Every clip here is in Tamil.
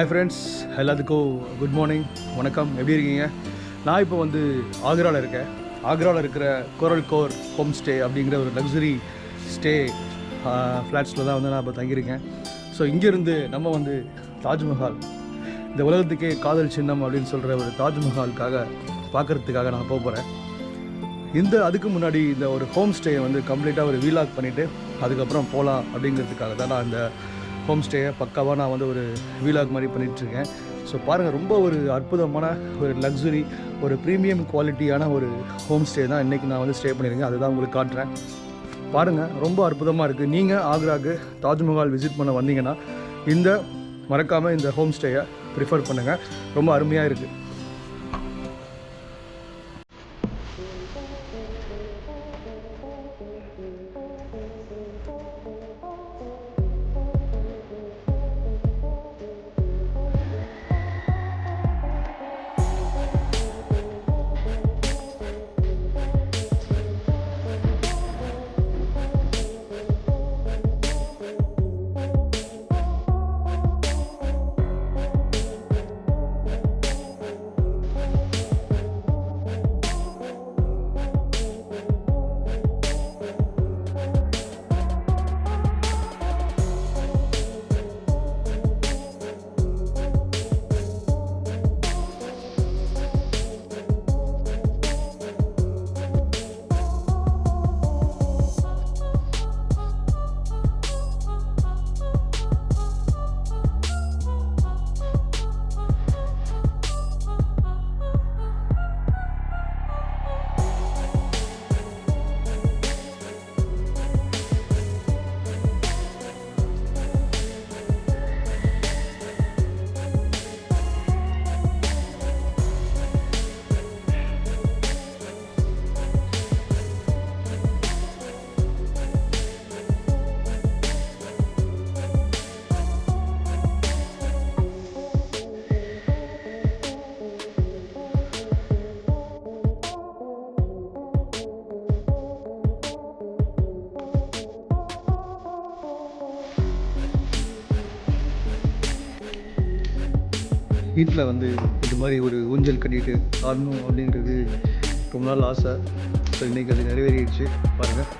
ஹாய் ஃப்ரெண்ட்ஸ், எல்லாத்துக்கும் குட் மார்னிங், வணக்கம். எப்படி இருக்கீங்க? நான் இப்போ வந்து ஆக்ராவில் இருக்கேன். ஆக்ராவில் இருக்கிற கோரல் கோர் ஹோம் ஸ்டே அப்படிங்கிற ஒரு லக்ஸுரி ஸ்டே ஃப்ளாட்ஸில் தான் வந்து நான் இப்போ தங்கியிருக்கேன். ஸோ இங்கேருந்து நம்ம வந்து தாஜ்மஹால், இந்த உலகத்துக்கே காதல் சின்னம் அப்படின்னு சொல்கிற ஒரு தாஜ்மஹாலுக்காக பார்க்குறதுக்காக நான் போக போகிறேன். அதுக்கு முன்னாடி இந்த ஒரு ஹோம் ஸ்டேயை வந்து கம்ப்ளீட்டாக ஒரு வீலாக் பண்ணிவிட்டு அதுக்கப்புறம் போகலாம் அப்படிங்கிறதுக்காக தான் நான் இந்த ஹோம் ஸ்டேயை பக்காவாக நான் வந்து ஒரு வீலாக் மாதிரி பண்ணிகிட்ருக்கேன். ஸோ பாருங்கள், ரொம்ப ஒரு அற்புதமான ஒரு லக்ஸுரி, ஒரு ப்ரீமியம் குவாலிட்டியான ஒரு ஹோம் ஸ்டே தான் இன்றைக்கி நான் வந்து ஸ்டே பண்ணியிருக்கேன். அதுதான் உங்களுக்கு காட்டுறேன். பாருங்கள், ரொம்ப அற்புதமாக இருக்குது. நீங்கள் ஆக்ராவுக்கு தாஜ்மஹால் விசிட் பண்ண வந்தீங்கன்னா மறக்காமல் இந்த ஹோம் ஸ்டேயை ப்ரிஃபர் பண்ணுங்கள். ரொம்ப அருமையாக இருக்குது. வீட்டில் வந்து இது மாதிரி ஒரு ஊஞ்சல் கட்டிட்டு ஆடணும் அப்படிங்கிறது ரொம்ப நாள் ஆசை. ஸோ இன்றைக்கி அது நிறைவேறிடுச்சு. பாருங்கள்,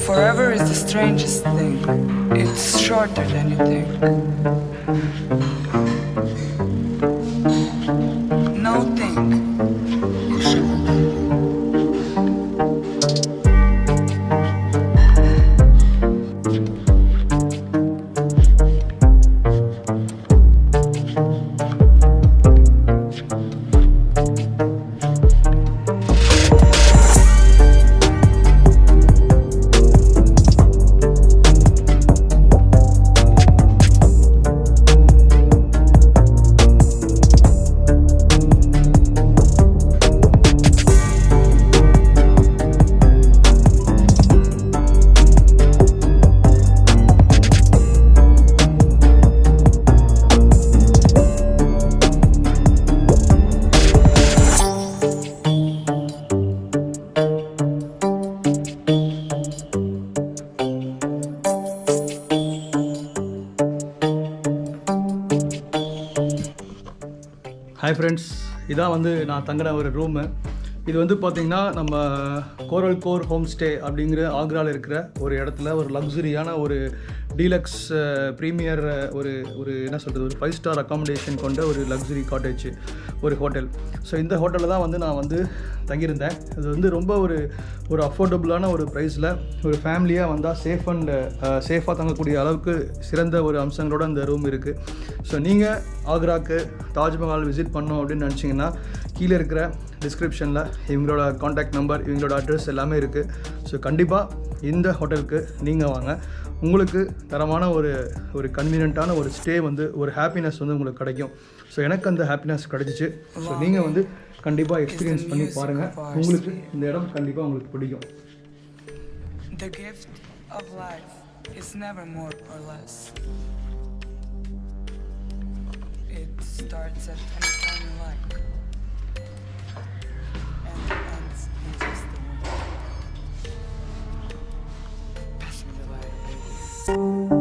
Forever is the strangest thing. It's shorter than you think. No think. You should. Hi friends, இதான் வந்து நான் தங்கின ஒரு ரூமு. இது வந்து பார்த்திங்கன்னா நம்ம கோரல் கோர் ஹோம் ஸ்டே அப்படிங்கிற ஆக்ராவில் இருக்கிற ஒரு இடத்துல ஒரு லக்ஸுரியான ஒரு டீலக்ஸ் ப்ரீமியர் ஒரு ஒரு என்ன சொல்கிறது, ஒரு 5 ஸ்டார் அக்காமடேஷன் கொண்ட ஒரு லக்ஸுரி காட்டேஜ் ஒரு ஹோட்டல். ஸோ இந்த ஹோட்டலில் தான் வந்து நான் வந்து தங்கியிருந்தேன். இது வந்து ரொம்ப ஒரு அஃபோர்டபுளான ஒரு ப்ரைஸில் ஒரு ஃபேமிலியாக வந்தால் சேஃபாக தங்கக்கூடிய அளவுக்கு சிறந்த ஒரு அம்சங்களோட அந்த ரூம் இருக்குது. ஸோ நீங்கள் ஆக்ராவுக்கு தாஜ்மஹால் விசிட் பண்ணோம் அப்படின்னு நினச்சிங்கன்னா கீழே இருக்கிற டிஸ்கிரிப்ஷனில் இவங்களோட காண்டாக்ட் நம்பர், இவங்களோட அட்ரஸ் எல்லாமே இருக்குது. ஸோ கண்டிப்பாக இந்த ஹோட்டலுக்கு நீங்கள் வாங்க. உங்களுக்கு தரமான ஒரு கன்வீனியண்ட்டான ஒரு ஸ்டே வந்து ஒரு ஹாப்பினஸ் வந்து உங்களுக்கு கிடைக்கும். ஸோ எனக்கு அந்த ஹாப்பினஸ் கிடைச்சிச்சு. ஸோ நீங்கள் வந்து கண்டிப்பாக எக்ஸ்பீரியன்ஸ் பண்ணி பாருங்கள். உங்களுக்கு இந்த இடம் கண்டிப்பாக உங்களுக்கு பிடிக்கும். The gift of life is never more or less. It starts at any time you like and ends in just the moment. Pass me the light, baby.